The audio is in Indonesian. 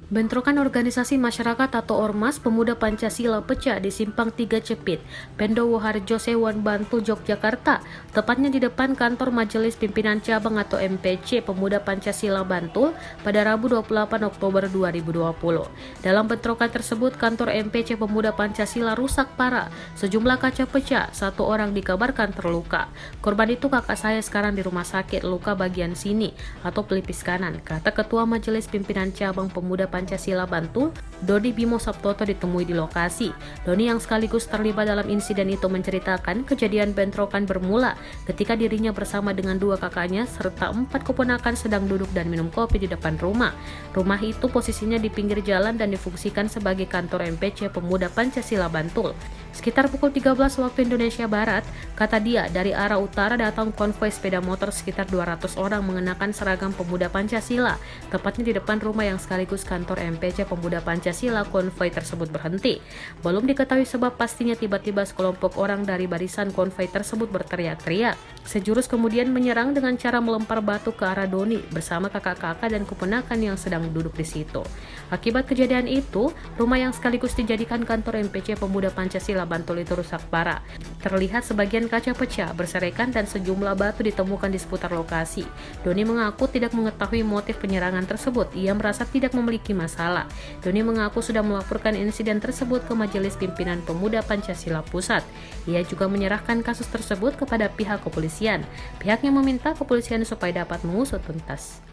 Bentrokan organisasi masyarakat atau Ormas Pemuda Pancasila pecah di Simpang 3 Cepit, Pendowo Harjo Sewon, Bantul, Yogyakarta, tepatnya di depan kantor Majelis Pimpinan Cabang atau MPC Pemuda Pancasila Bantul pada Rabu 28 Oktober 2020. Dalam bentrokan tersebut, kantor MPC Pemuda Pancasila rusak parah, sejumlah kaca pecah, satu orang dikabarkan terluka. Korban itu kakak saya sekarang di rumah sakit, luka bagian sini atau pelipis kanan, kata Ketua Majelis Pimpinan Cabang Pemuda Pancasila Bantul, Doni Bimo Sabtoto ditemui di lokasi. Doni yang sekaligus terlibat dalam insiden itu menceritakan kejadian bentrokan bermula ketika dirinya bersama dengan dua kakaknya serta 4 keponakan sedang duduk dan minum kopi di depan rumah. Rumah itu posisinya di pinggir jalan dan difungsikan sebagai kantor MPC Pemuda Pancasila Bantul. Sekitar pukul 13 waktu Indonesia Barat, kata dia, dari arah utara datang konvoi sepeda motor sekitar 200 orang mengenakan seragam Pemuda Pancasila, tepatnya di depan rumah yang sekaligus kantor MPC Pemuda Pancasila. Konvoi tersebut berhenti. Belum diketahui sebab pastinya tiba-tiba sekelompok orang dari barisan konvoi tersebut berteriak-teriak. Sejurus kemudian menyerang dengan cara melempar batu ke arah Doni bersama kakak-kakak dan keponakan yang sedang duduk di situ. Akibat kejadian itu, rumah yang sekaligus dijadikan kantor MPC Pemuda Pancasila Bantul itu rusak parah. Terlihat sebagian kaca pecah, berserakan dan sejumlah batu ditemukan di seputar lokasi. Doni mengaku tidak mengetahui motif penyerangan tersebut. Ia merasa tidak memiliki masalah. Doni mengaku sudah melaporkan insiden tersebut ke Majelis Pimpinan Pemuda Pancasila Pusat. Ia juga menyerahkan kasus tersebut kepada pihak kepolisian. Pihaknya meminta kepolisian supaya dapat mengusut tuntas.